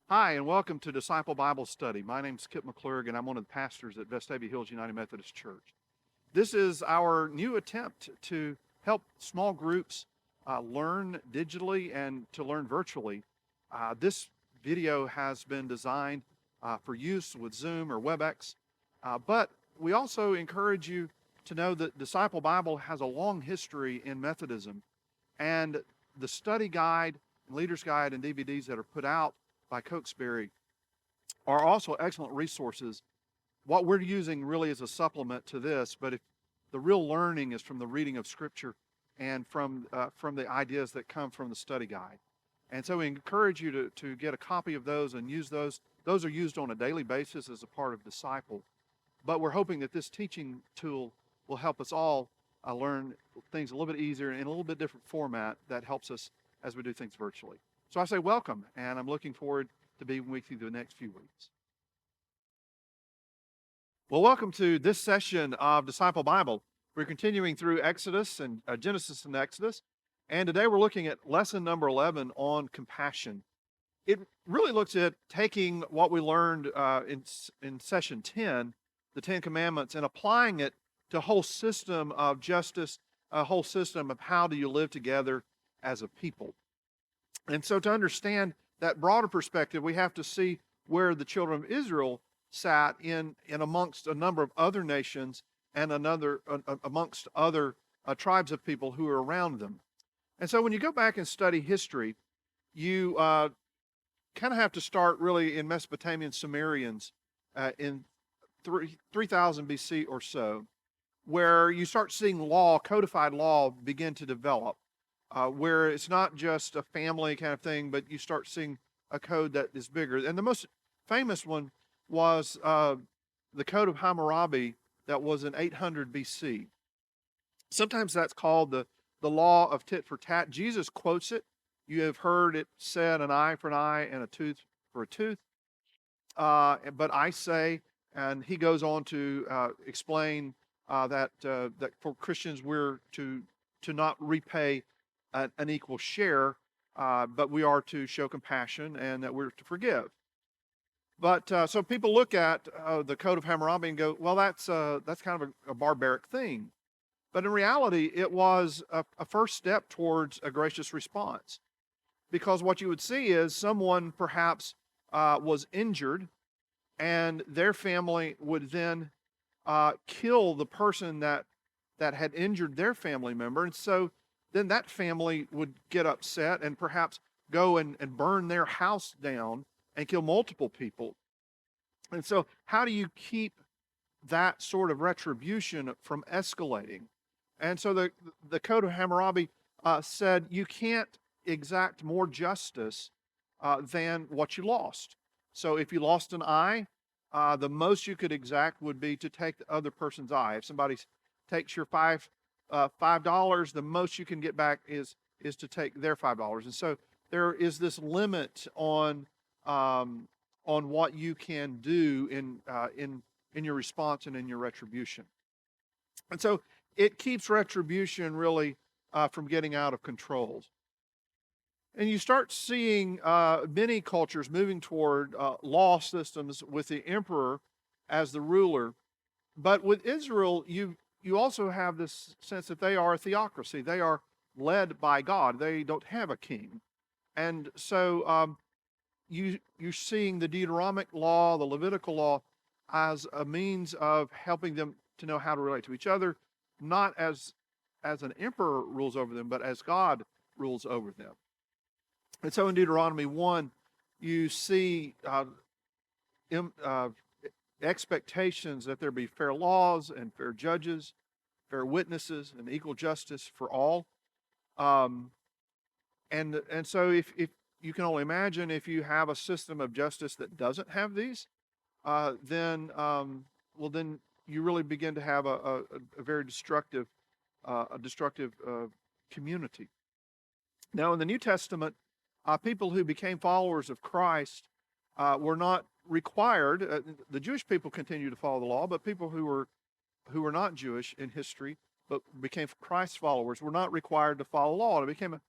Hi, and welcome to Disciple Bible Study. My name's Kip McClurg, and I'm one of the pastors at Vestavia Hills United Methodist Church. This is our new attempt to help small groups learn digitally and to learn virtually. This video has been designed for use with Zoom or WebEx, but we also encourage you to know that Disciple Bible has a long history in Methodism, and the study guide, leader's guide, and DVDs that are put out by Cokesbury are also excellent resources. What we're using really is a supplement to this, but if the real learning is from the reading of Scripture and from the ideas that come from the study guide. And so we encourage you to get a copy of those and use those. Those are used on a daily basis as a part of Disciple. But we're hoping that this teaching tool will help us all learn things a little bit easier in a little bit different format that helps us as we do things virtually. So I say welcome, and I'm looking forward to being with you the next few weeks. Well, welcome to this session of Disciple Bible. We're continuing through Exodus and Genesis and Exodus, and today we're looking at lesson number 11 on compassion. It really looks at taking what we learned in session 10, the Ten Commandments, and applying it to a whole system of justice, a whole system of how do you live together as a people. And so to understand that broader perspective, we have to see where the children of Israel sat in amongst a number of other nations and amongst other tribes of people who are around them. And so when you go back and study history, you kind of have to start really in Mesopotamian Sumerians in 3000 BC or so, where you start seeing law, codified law, begin to develop, where it's not just a family kind of thing, but you start seeing a code that is bigger. And the most famous one was the Code of Hammurabi that was in 800 BC. Sometimes that's called the law of tit for tat. Jesus quotes it. You have heard it said, an eye for an eye and a tooth for a tooth. But I say, and he goes on to explain that for Christians we're to not repay an equal share, but we are to show compassion and that we're to forgive. But so people look at the Code of Hammurabi and go, well, that's kind of a barbaric thing. But in reality, it was a first step towards a gracious response. Because what you would see is someone perhaps was injured, and their family would then kill the person that had injured their family member. And so then that family would get upset and perhaps go and burn their house down and kill multiple people. And so how do you keep that sort of retribution from escalating? And so the Code of Hammurabi said you can't exact more justice than what you lost. So if you lost an eye, the most you could exact would be to take the other person's eye. If somebody takes your $5, the most you can get back is to take their $5. And so there is this limit on what you can do in your response and in your retribution. And so it keeps retribution really from getting out of control. And you start seeing many cultures moving toward law systems with the emperor as the ruler. But with Israel, you also have this sense that they are a theocracy. They are led by God. They don't have a king. And so you're seeing the Deuteronomic law, the Levitical law, as a means of helping them to know how to relate to each other, not as an emperor rules over them, but as God rules over them. And so in Deuteronomy 1, you see expectations that there be fair laws and fair judges, fair witnesses, and equal justice for all. And so if you can only imagine if you have a system of justice that doesn't have these, then you really begin to have a very destructive community. Now in the New Testament, people who became followers of Christ were not required. The Jewish people continued to follow the law, but people who were not Jewish in history but became Christ followers were not required to follow law. It became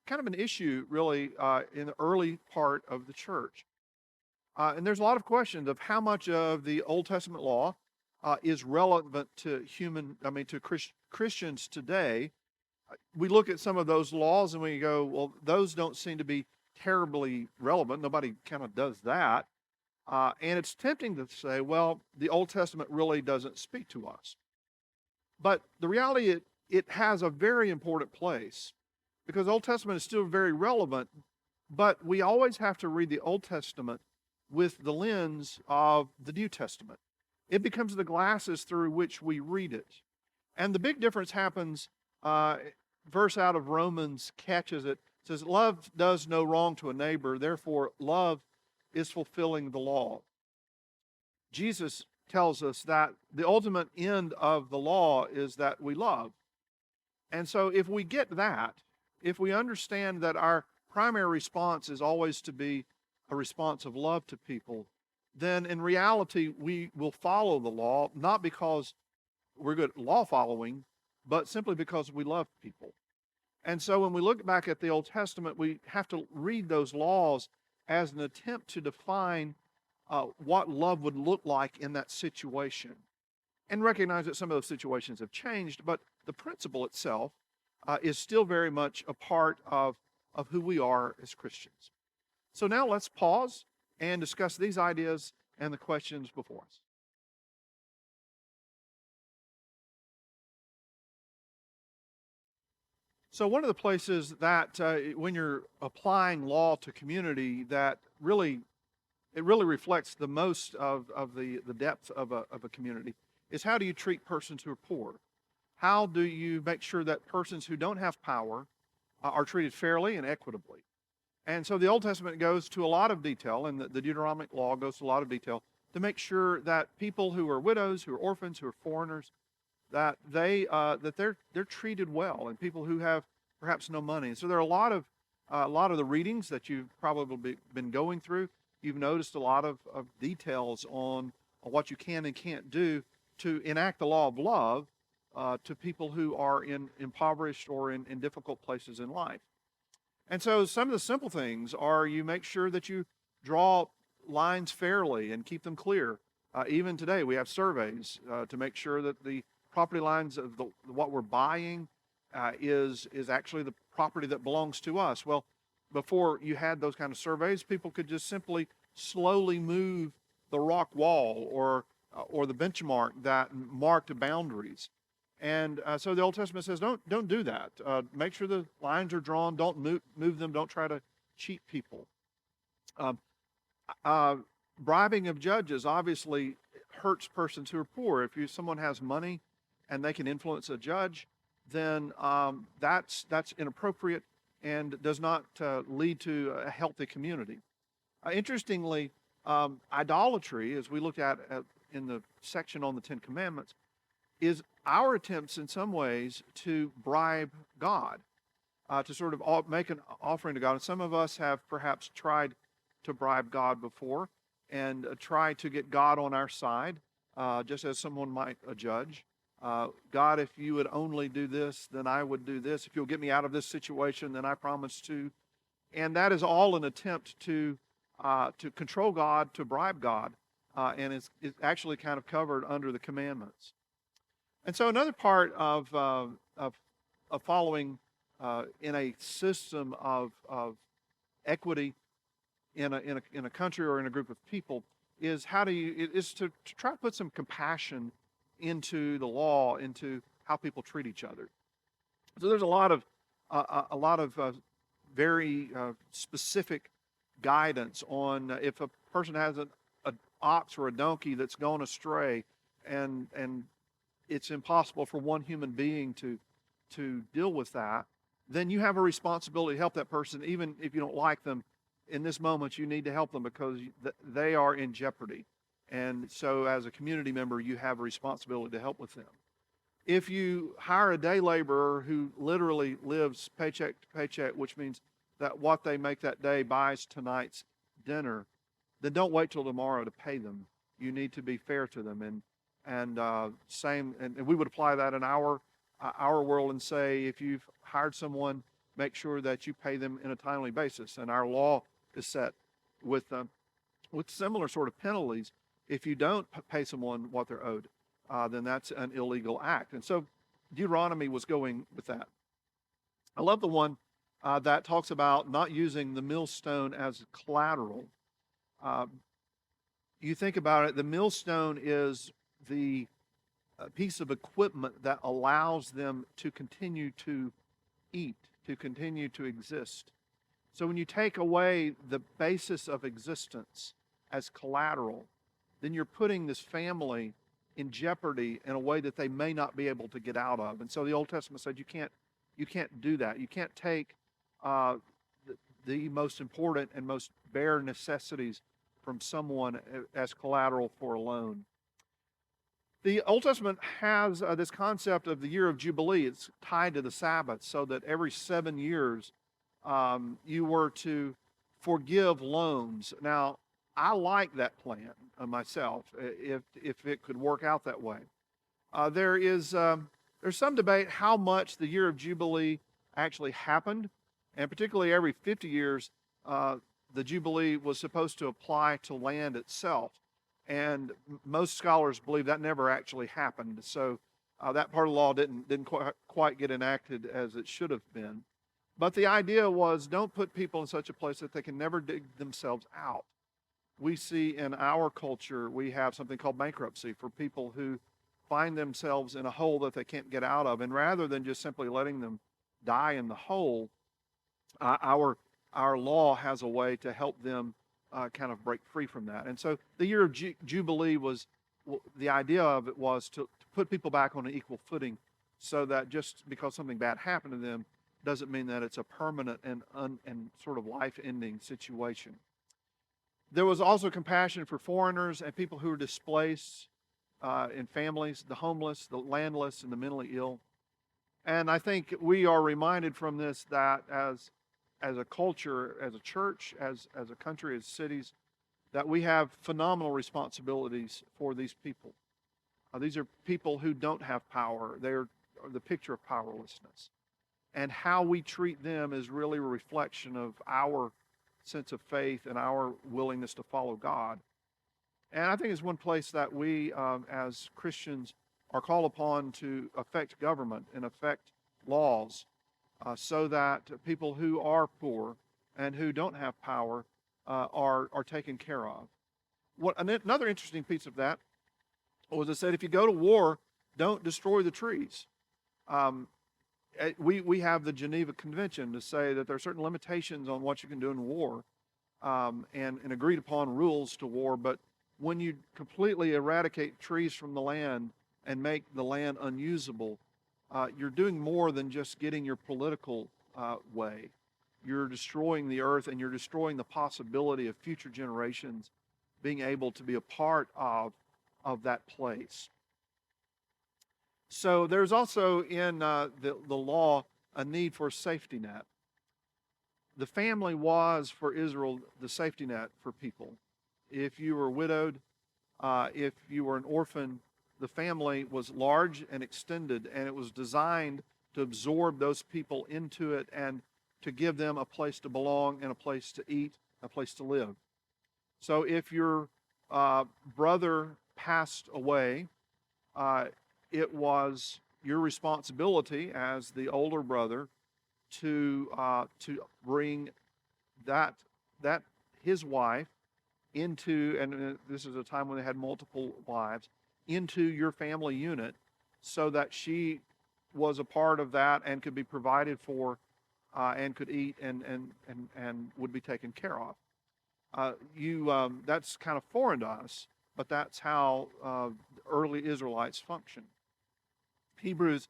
kind of an issue, really, in the early part of the church. And there's a lot of questions of how much of the Old Testament law is relevant to Christians today. We look at some of those laws and we go, well, those don't seem to be terribly relevant. Nobody kind of does that. And it's tempting to say, well, the Old Testament really doesn't speak to us. But the reality, it has a very important place because the Old Testament is still very relevant, but we always have to read the Old Testament with the lens of the New Testament. It becomes the glasses through which we read it. And the big difference happens, verse out of Romans catches it, says, love does no wrong to a neighbor, therefore love is fulfilling the law. Jesus tells us that the ultimate end of the law is that we love. And so if we get that, if we understand that our primary response is always to be a response of love to people, then in reality we will follow the law, not because we're good at law following, but simply because we love people. And so when we look back at the Old Testament, we have to read those laws as an attempt to define what love would look like in that situation. And recognize that some of those situations have changed, but the principle itself is still very much a part of who we are as Christians. So now let's pause and discuss these ideas and the questions before us. So one of the places that when you're applying law to community that really reflects the most of the depth of a community is how do you treat persons who are poor? How do you make sure that persons who don't have power are treated fairly and equitably? And so the Old Testament goes to a lot of detail, and the Deuteronomic law goes to a lot of detail to make sure that people who are widows, who are orphans, who are foreigners, that they're treated well, and people who have perhaps no money. And so there are a lot of the readings that you've probably been going through. You've noticed a lot of details on what you can and can't do to enact the law of love to people who are impoverished or in difficult places in life. And so some of the simple things are you make sure that you draw lines fairly and keep them clear. Even today we have surveys to make sure that the property lines of what we're buying is actually the property that belongs to us. Well, before you had those kind of surveys, people could just simply slowly move the rock wall or the benchmark that marked boundaries. And so the Old Testament says, don't do that. Make sure the lines are drawn. Don't move them. Don't try to cheat people. Bribing of judges obviously hurts persons who are poor. If someone has money and they can influence a judge, then that's inappropriate and does not lead to a healthy community. Interestingly, idolatry, as we looked at in the section on the Ten Commandments, is our attempts in some ways to bribe God, to sort of make an offering to God. And some of us have perhaps tried to bribe God before and try to get God on our side, just as someone might a judge. God, if you would only do this, then I would do this. If you'll get me out of this situation, then I promise to. And that is all an attempt to control God, to bribe God, and it's actually kind of covered under the commandments. And so another part of following in a system of equity in a country or in a group of people is to try to put some compassion into the law, into how people treat each other. So there's a lot of very specific guidance on if a person has an ox or a donkey that's gone astray, and it's impossible for one human being to deal with that, then you have a responsibility to help that person, even if you don't like them. In this moment, you need to help them because they are in jeopardy. And so as a community member, you have a responsibility to help with them. If you hire a day laborer who literally lives paycheck to paycheck, which means that what they make that day buys tonight's dinner, then don't wait till tomorrow to pay them. You need to be fair to them. And we would apply that in our world and say, if you've hired someone make sure that you pay them in a timely basis. And our law is set with similar sort of penalties. If you don't pay someone what they're owed, then that's an illegal act. And so Deuteronomy was going with that. I love the one that talks about not using the millstone as collateral. Uh, you think about it, the millstone is the piece of equipment that allows them to continue to eat, to continue to exist. So when you take away the basis of existence as collateral, then you're putting this family in jeopardy in a way that they may not be able to get out of. And so the Old Testament said you can't do that. You can't take the most important and most bare necessities from someone as collateral for a loan. The Old Testament has this concept of the year of Jubilee. It's tied to the Sabbath, so that every 7 years you were to forgive loans. Now, I like that plan myself, if it could work out that way. There's some debate how much the year of Jubilee actually happened, and particularly every 50 years, the Jubilee was supposed to apply to land itself. And most scholars believe that never actually happened. So that part of the law didn't quite get enacted as it should have been. But the idea was, don't put people in such a place that they can never dig themselves out. We see in our culture, we have something called bankruptcy for people who find themselves in a hole that they can't get out of. And rather than just simply letting them die in the hole, our law has a way to help them kind of break free from that. And so the year of Jubilee was, the idea of it was to put people back on an equal footing, so that just because something bad happened to them doesn't mean that it's a permanent and sort of life-ending situation. There was also compassion for foreigners and people who were displaced in families, the homeless, the landless, and the mentally ill. And I think we are reminded from this that as a culture, as a church, as a country, as cities, that we have phenomenal responsibilities for these people. These are people who don't have power. They're the picture of powerlessness. And how we treat them is really a reflection of our sense of faith and our willingness to follow God. And I think it's one place that we, as Christians, are called upon to affect government and affect laws, so that people who are poor and who don't have power are taken care of. Another interesting piece of that was, it said, if you go to war, don't destroy the trees. We have the Geneva Convention to say that there are certain limitations on what you can do in war, and agreed upon rules to war. But when you completely eradicate trees from the land and make the land unusable, you're doing more than just getting your political way. You're destroying the earth, and you're destroying the possibility of future generations being able to be a part of that place. So there's also in the law a need for a safety net. The family was, for Israel, the safety net for people. If you were widowed, if you were an orphan, the family was large and extended, and it was designed to absorb those people into it and to give them a place to belong and a place to eat, a place to live. So if your brother passed away, it was your responsibility as the older brother to bring that his wife into, and this is a time when they had multiple wives, into your family unit, so that she was a part of that and could be provided for, and could eat and would be taken care of. That's kind of foreign to us, but that's how early Israelites functioned. Hebrews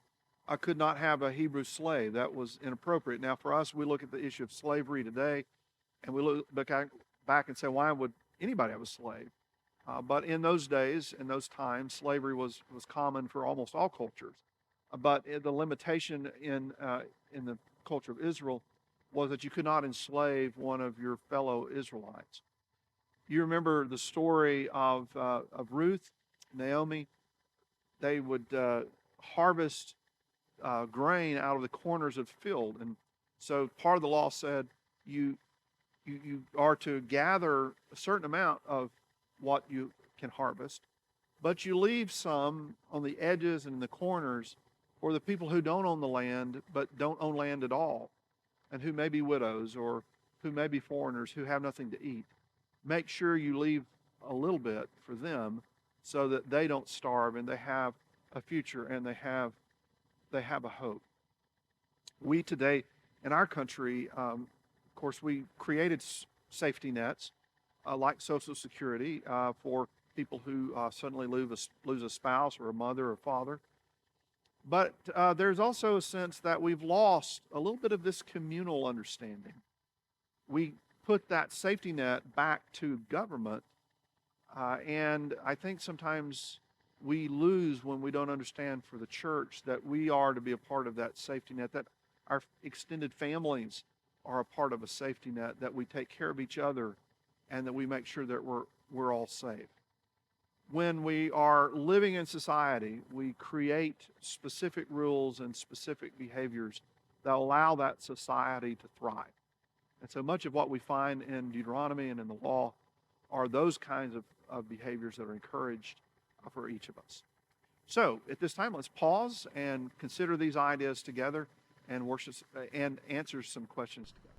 could not have a Hebrew slave. That was inappropriate. Now, for us, we look at the issue of slavery today, and we look back and say, why would anybody have a slave? But in those days, in those times, slavery was common for almost all cultures. But the limitation in the culture of Israel was that you could not enslave one of your fellow Israelites. You remember the story of Ruth, Naomi. They would harvest grain out of the corners of the field, and So part of the law said you are to gather a certain amount of what you can harvest, but you leave some on the edges and in the corners for the people who don't own the land, but don't own land at all, and who may be widows or who may be foreigners who have nothing to eat. Make sure you leave a little bit for them so that they don't starve and they have a future and they have a hope. We today in our country, of course, we created safety nets like Social Security for people who suddenly lose a spouse or a mother or father. But there's also a sense that we've lost a little bit of this communal understanding. We put that safety net back to government, and I think sometimes we lose when we don't understand for the church that we are to be a part of that safety net, that our extended families are a part of a safety net, that we take care of each other, and that we make sure that we're all safe. When we are living in society, we create specific rules and specific behaviors that allow that society to thrive. And so much of what we find in Deuteronomy and in the law are those kinds of behaviors that are encouraged for each of us. So at this time, let's pause and consider these ideas together and worship and answer some questions together.